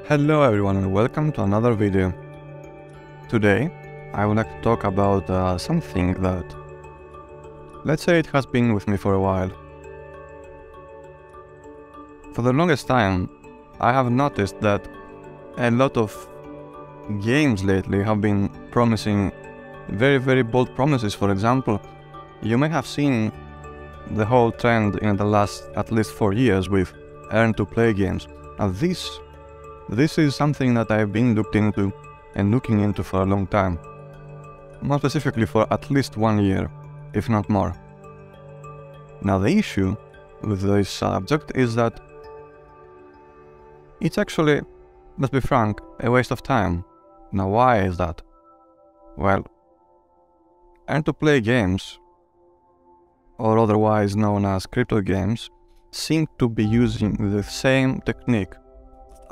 Hello everyone and welcome to another video. Today I would like to talk about something that, let's say, it has been with me for a while. For the longest time I have noticed that a lot of games lately have been promising very bold promises. For example, you may have seen the whole trend in the last at least 4 years with earn-to-play games. Now this is something that I've been looking into for a long time. More specifically for at least 1 year, if not more. Now the issue with this subject is that it's actually, let's be frank, a waste of time. Now why is that? Well, earn-to-play games, or otherwise known as crypto games, seem to be using the same technique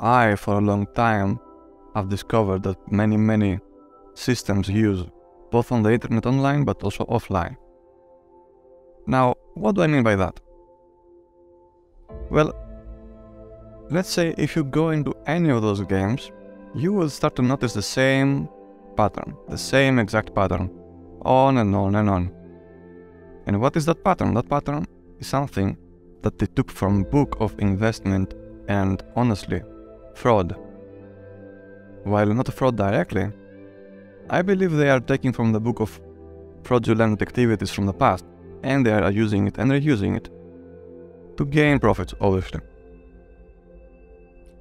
I, for a long time, have discovered that many systems use, both on the internet online but also offline. Now, what do I mean by that? Well, let's say if you go into any of those games, you will start to notice the same pattern, the same exact pattern, on and on and on. And what is that pattern? That pattern is something that they took from Book of Investment and, honestly, fraud. While not a fraud directly, I believe they are taking from the book of fraudulent activities from the past, and they are using it and reusing it to gain profits, obviously.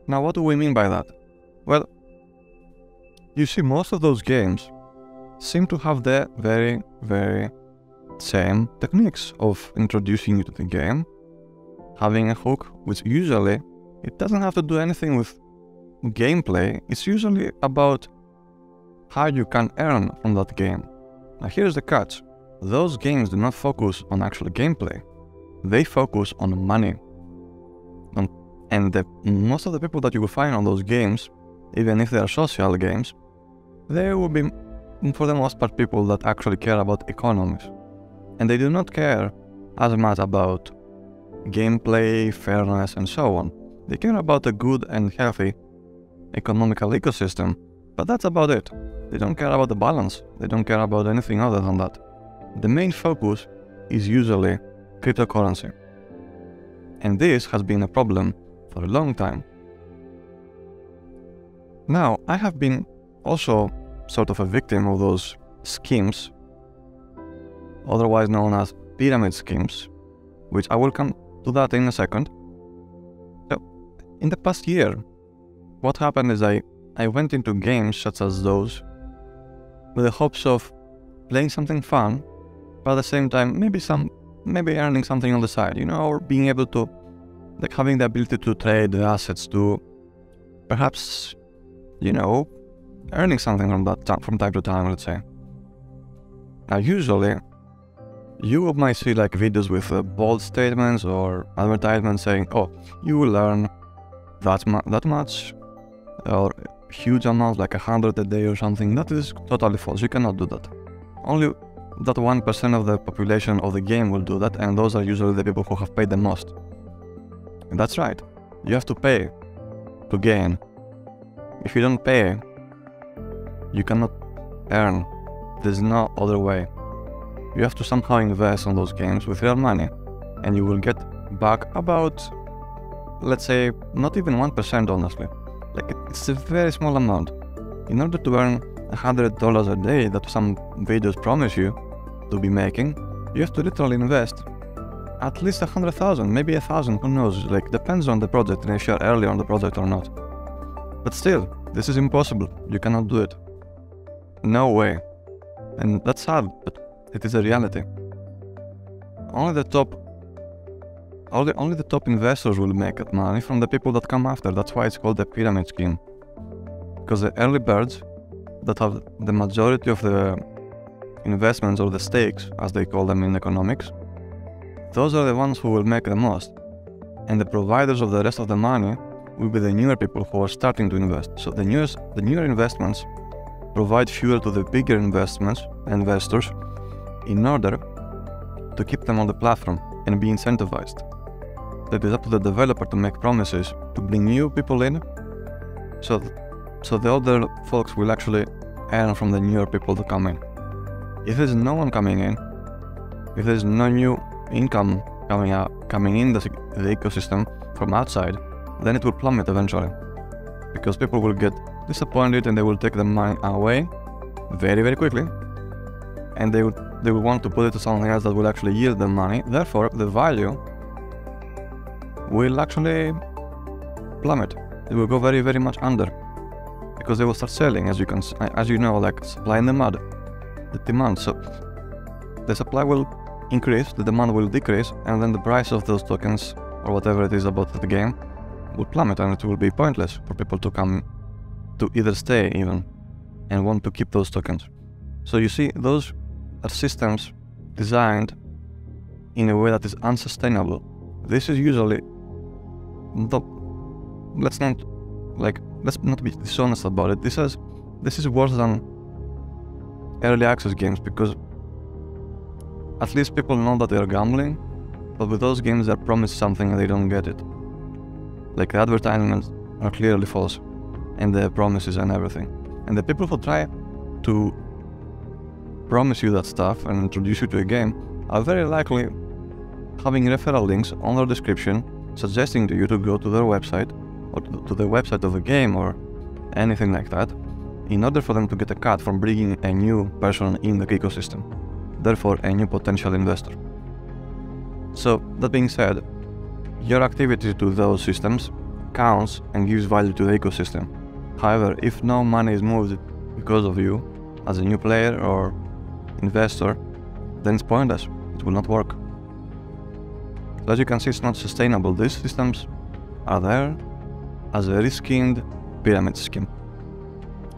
Now, what do we mean by that? Well, you see, most of those games seem to have the very same techniques of introducing you to the game, having a hook, which usually it doesn't have to do anything with gameplay. It's usually about how you can earn from that game. Now here's the catch. Those games do not focus on actual gameplay. They focus on money. Most of the people that you will find on those games, even if they are social games, they will be, for the most part, people that actually care about economics. And they do not care as much about gameplay, fairness, and so on. They care about a good and healthy economical ecosystem, but that's about it. They don't care about the balance. They don't care about anything other than that. The main focus is usually cryptocurrency. And this has been a problem for a long time. Now, I have been also sort of a victim of those schemes, otherwise known as pyramid schemes, which I will come to that in a second. So, in the past year, what happened is I went into games such as those with the hopes of playing something fun, but at the same time maybe earning something on the side, or being able to, like, having the ability to trade the assets, to perhaps, earning something from time to time, let's say. Now usually you might see like videos with bold statements or advertisements saying, oh, you will earn that much, or huge amounts like 100 a day or something. That is totally false. You cannot do that. Only that 1% of the population of the game will do that, and those are usually the people who have paid the most. And that's right. You have to pay to gain. If you don't pay, you cannot earn. There's no other way. You have to somehow invest on those games with real money, and you will get back about, let's say, not even 1%, honestly. Like, it's a very small amount. In order to earn $100 a day that some videos promise you to be making, you have to literally invest at least 100,000, maybe 1,000, who knows, like, depends on the project and if you're early on the project or not. But still, this is impossible. You cannot do it. No way. And that's sad, but it is a reality. Only the top investors will make that money from the people that come after. That's why it's called the pyramid scheme. Because the early birds that have the majority of the investments, or the stakes, as they call them in economics, those are the ones who will make the most. And the providers of the rest of the money will be the newer people who are starting to invest. So the newer investments provide fuel to the bigger investors in order to keep them on the platform and be incentivized. It is up to the developer to make promises to bring new people in So the older folks will actually earn from the newer people to come in. If there's no one coming in, if there's no new income coming in the ecosystem from outside, then it will plummet eventually, because people will get disappointed and they will take the money away very, very quickly, and they will want to put it to something else that will actually yield them money. Therefore, the value will actually plummet. It will go very, very much under, because they will start selling, as you know, like supply and demand, the demand. So the supply will increase, the demand will decrease, and then the price of those tokens, or whatever it is about the game, will plummet, and it will be pointless for people to come to either stay even and want to keep those tokens. So you see, those are systems designed in a way that is unsustainable. This is usually let's not be dishonest about it. This is worse than early access games, because at least people know that they are gambling, but with those games they're promised something and they don't get it. Like, the advertisements are clearly false, and the promises and everything. And the people who try to promise you that stuff and introduce you to a game are very likely having referral links on their description, suggesting to you to go to their website, or to the website of the game, or anything like that, in order for them to get a cut from bringing a new person in the ecosystem, therefore a new potential investor. So, that being said, your activity to those systems counts and gives value to the ecosystem. However, if no money is moved because of you, as a new player or investor, then it's pointless. It will not work. So as you can see, it's not sustainable. These systems are there as a risk-skinned pyramid scheme.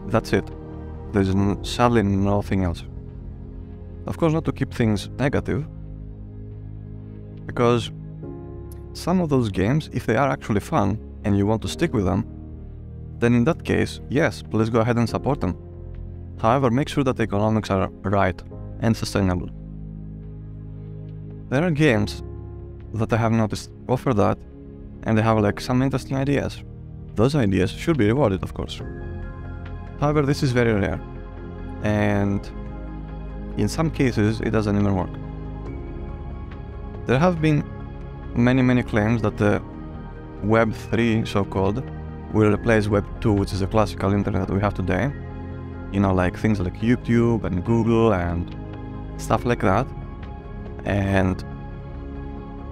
That's it. There's sadly nothing else. Of course, not to keep things negative, because some of those games, if they are actually fun and you want to stick with them, then in that case, yes, please go ahead and support them. However, make sure that the economics are right and sustainable. There are games that I have noticed offer that, and they have like some interesting ideas. Those ideas should be rewarded, of course. However, this is very rare, and in some cases it doesn't even work. There have been many claims that the Web 3, so-called, will replace Web 2, which is the classical internet that we have today. You know, like things like YouTube and Google and stuff like that. And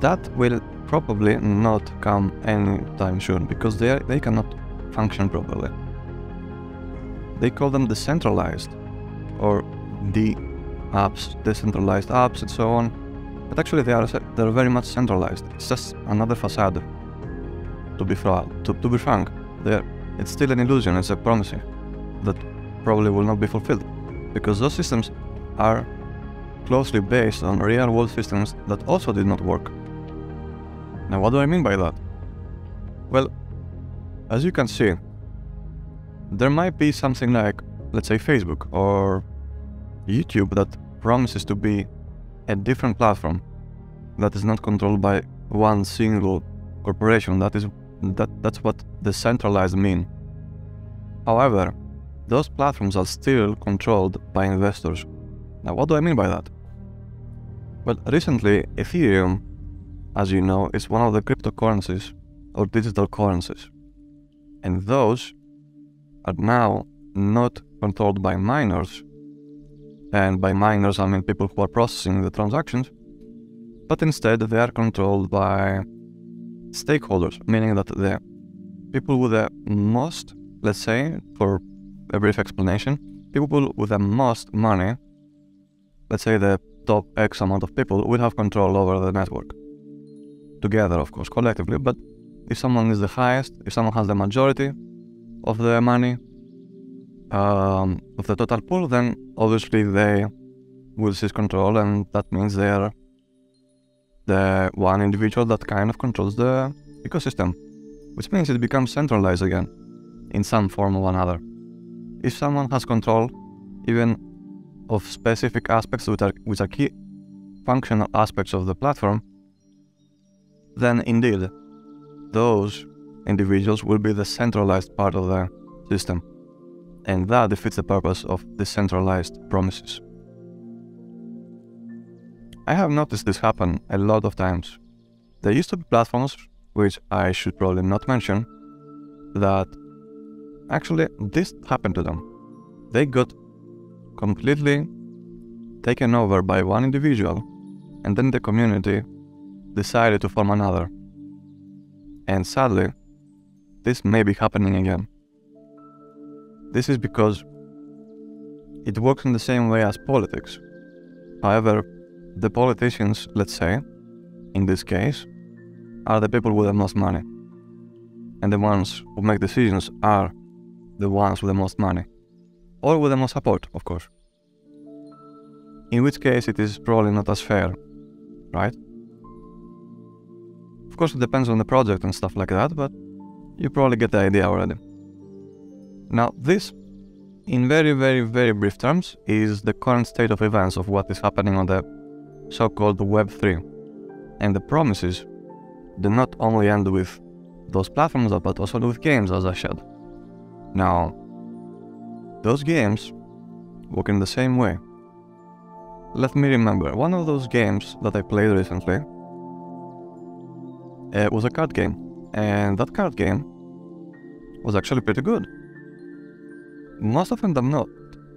that will probably not come anytime soon, because they cannot function properly. They call them decentralized, or decentralized apps and so on. But actually they're very much centralized. It's just another facade. To be frank, it's still an illusion. It's a promise that probably will not be fulfilled, because those systems are closely based on real-world systems that also did not work. Now, what do I mean by that? Well, as you can see, there might be something like, let's say, Facebook or YouTube that promises to be a different platform that is not controlled by one single corporation. That's what decentralized mean. However, those platforms are still controlled by investors. Now, what do I mean by that? Well, recently, Ethereum, as you know, is one of the cryptocurrencies or digital currencies. And those are now not controlled by miners. And by miners, I mean people who are processing the transactions, but instead they are controlled by stakeholders, meaning that the people with the most, let's say, for a brief explanation, people with the most money, let's say the top X amount of people, will have control over the network. Together, of course, collectively, but if someone is the highest, if someone has the majority of the money, of the total pool, then obviously they will seize control, and that means they are the one individual that kind of controls the ecosystem, which means it becomes centralized again, in some form or another. If someone has control, even of specific aspects which are key functional aspects of the platform, then indeed, those individuals will be the centralized part of the system. And that defeats the purpose of decentralized promises. I have noticed this happen a lot of times. There used to be platforms, which I should probably not mention, that actually this happened to them. They got completely taken over by one individual, and then the community decided to form another. And sadly, this may be happening again. This is because it works in the same way as politics. However, the politicians, let's say, in this case, are the people with the most money. And the ones who make decisions are the ones with the most money. Or with the most support, of course. In which case it is probably not as fair, right? Of course it depends on the project and stuff like that, but you probably get the idea already. Now this, in very, very, very brief terms, is the current state of events of what is happening on the so-called Web3. And the promises do not only end with those platforms, but also with games, as I said. Now, those games work in the same way. Let me remember, one of those games that I played recently was a card game, and that card game was actually pretty good. Most often than not,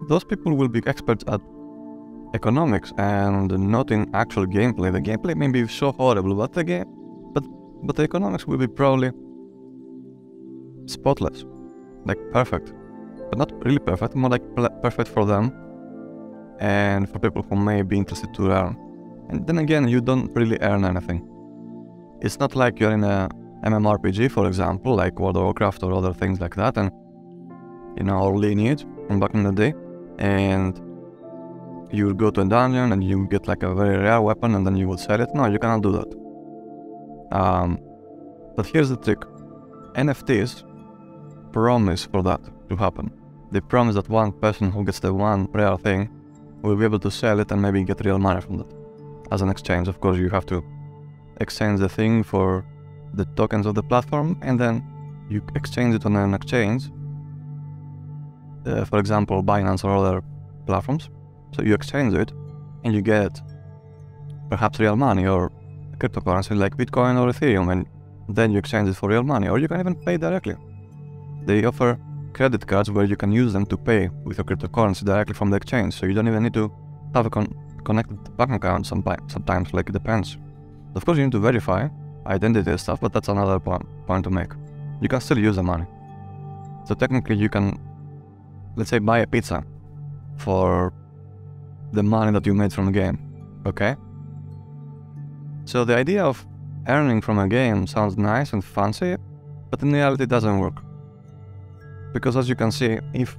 those people will be experts at economics and not in actual gameplay. The gameplay may be so horrible, but the economics will be probably spotless, like perfect, but not really perfect, more like perfect for them and for people who may be interested to learn. And then again, you don't really earn anything. It's not like you're in a MMORPG, for example, like World of Warcraft or other things like that, and or Lineage from back in the day, and you will go to a dungeon and you get like a very rare weapon and then you will sell it. No, you cannot do that. But here's the trick. NFTs promise for that to happen. They promise that one person who gets the one rare thing will be able to sell it and maybe get real money from that. As an exchange, of course, you have to exchange the thing for the tokens of the platform, and then you exchange it on an exchange, for example, Binance or other platforms. So you exchange it and you get perhaps real money or cryptocurrency like Bitcoin or Ethereum, and then you exchange it for real money, or you can even pay directly. They offer credit cards where you can use them to pay with your cryptocurrency directly from the exchange, so you don't even need to have a connected bank account sometimes, like it depends. Of course you need to verify identity and stuff, but that's another point to make. You can still use the money. So technically you can, let's say, buy a pizza for the money that you made from the game, okay? So the idea of earning from a game sounds nice and fancy, but in reality it doesn't work. Because as you can see, if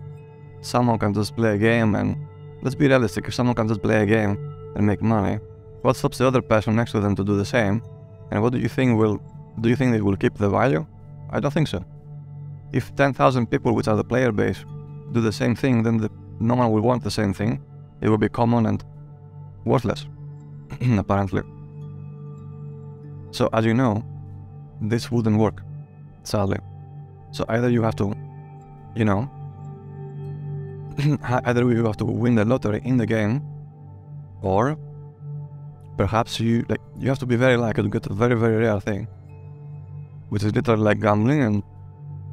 someone can just play a game, and let's be realistic, if someone can just play a game and make money, what stops the other person next to them to do the same? And what do you think they will keep the value? I don't think so. If 10,000 people, which are the player base, do the same thing, then no one will want the same thing. It will be common and worthless, apparently. So as you know, this wouldn't work, sadly. So either you have to, either you have to win the lottery in the game, or perhaps you have to be very lucky to get a very, very rare thing, which is literally like gambling, and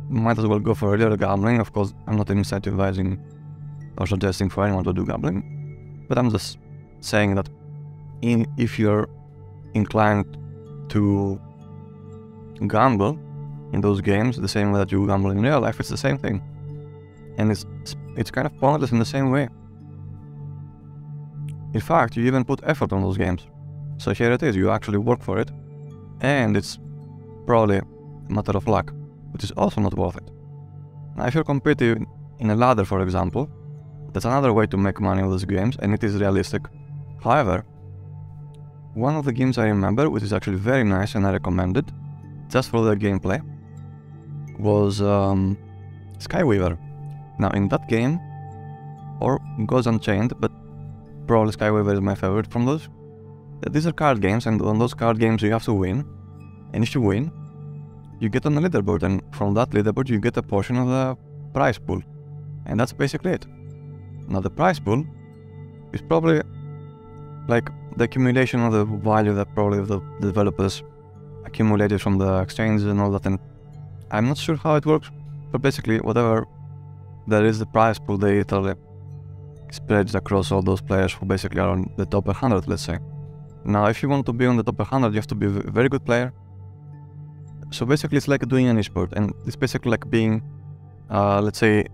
might as well go for a real gambling. Of course, I'm not incentivizing or suggesting for anyone to do gambling, but I'm just saying that if you're inclined to gamble in those games the same way that you gamble in real life, it's the same thing, and it's kind of pointless in the same way. In fact, you even put effort on those games. So here it is, you actually work for it, and it's probably a matter of luck, which is also not worth it. Now, if you're competing in a ladder, for example, that's another way to make money with those games, and it is realistic. However, one of the games I remember, which is actually very nice and I recommend it, just for the gameplay, was Skyweaver. Now in that game, or Goes Unchained, but probably Skyweaver is my favorite from those. These are card games, and on those card games you have to win, and if you win, you get on a leaderboard, and from that leaderboard you get a portion of the prize pool. And that's basically it. Now the prize pool is probably like the accumulation of the value that probably the developers accumulated from the exchanges and all that. And I'm not sure how it works, but basically whatever there is the prize pool, they totally spreads across all those players who basically are on the top 100, let's say. Now, if you want to be on the top 100, you have to be a very good player. So basically, it's like doing any sport, and it's basically like being, let's say,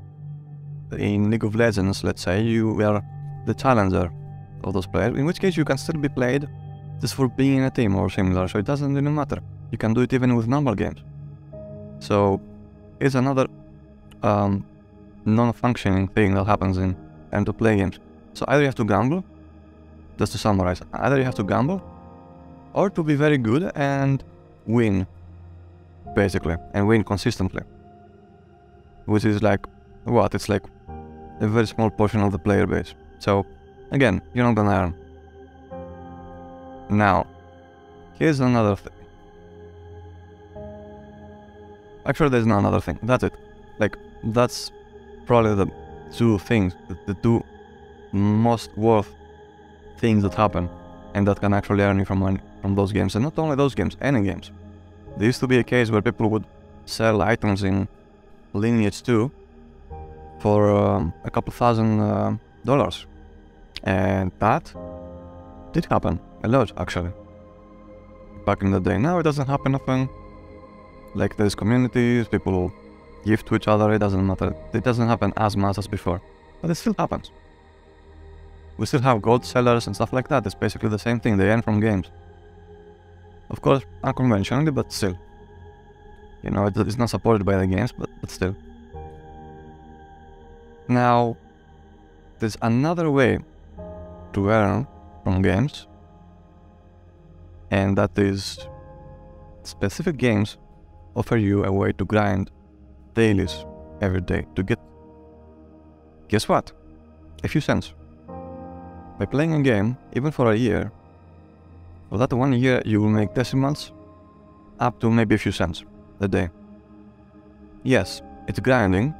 in League of Legends, let's say, you are the challenger of those players, in which case you can still be played just for being in a team or similar, so it doesn't really matter. You can do it even with normal games. So, it's another non-functioning thing that happens in end-to-play games. So either you have to gamble, just to summarize, either you have to gamble, or to be very good and win, basically, and win consistently. Which is like, what? It's like a very small portion of the player base. So, again, you're not gonna earn. Now, here's another thing. Actually, there's not another thing. That's it. Like, that's probably the two things, the two most worth things that happen and that can actually earn you from those games. And not only those games, any games. There used to be a case where people would sell items in Lineage 2 for a couple $1,000. And that did happen a lot, actually, back in the day. Now it doesn't happen often. Like, there's communities, people give to each other, it doesn't matter. It doesn't happen as much as before, but it still happens. We still have gold sellers and stuff like that. It's basically the same thing. They earn from games. Of course, unconventionally, but still. You know, it's not supported by the games, but still. Now, there's another way to earn from games, and that is specific games offer you a way to grind dailies every day to get, guess what? A few cents. By playing a game, even for a year, for that 1 year you will make decimals up to maybe a few cents a day. Yes, it's grinding,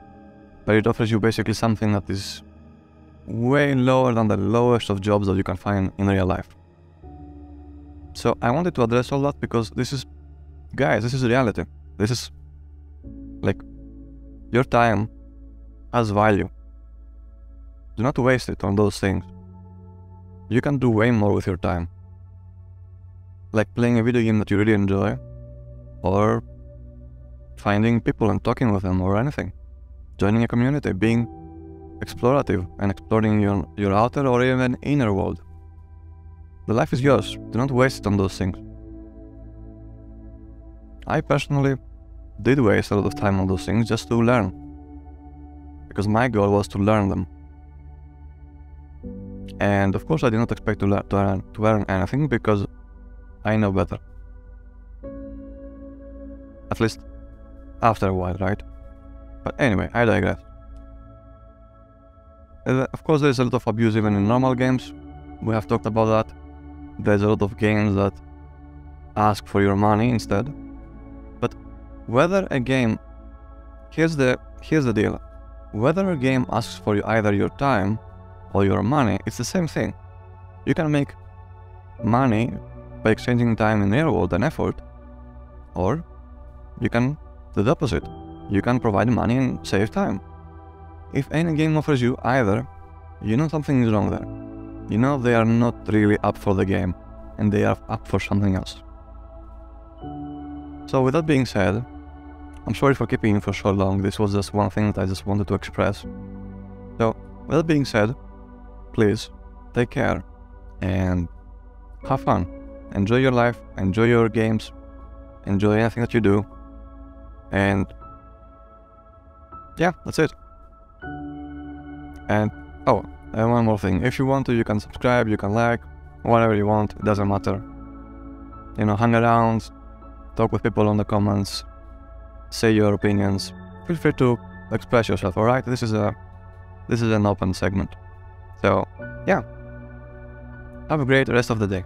but it offers you basically something that is way lower than the lowest of jobs that you can find in real life. So I wanted to address all that because this is, guys, this is reality. This is like, your time has value. Do not waste it on those things. You can do way more with your time. Like playing a video game that you really enjoy, or finding people and talking with them, or anything. Joining a community, being explorative and exploring your outer or even inner world. The life is yours. Do not waste it on those things. I personally did waste a lot of time on those things just to learn, because my goal was to learn them. And of course I did not expect to learn anything, because I know better. At least after a while, right? But anyway, I digress. Of course there's a lot of abuse even in normal games. We have talked about that. There's a lot of games that ask for your money instead. But whether a game, here's the deal. Whether a game asks for either your time or your money, it's the same thing. You can make money by exchanging time in the real world and effort, or you can do the opposite. You can provide money and save time. If any game offers you either, you know something is wrong there. You know they are not really up for the game, and they are up for something else. So with that being said, I'm sorry for keeping you for so long. This was just one thing that I just wanted to express. So with that being said, please take care and have fun. Enjoy your life, enjoy your games, enjoy anything that you do. And yeah, that's it. And one more thing. If you want to, you can subscribe, you can like, whatever you want, it doesn't matter. You know, hang around, talk with people on the comments, say your opinions. Feel free to express yourself, alright? This is an open segment. So, yeah. Have a great rest of the day.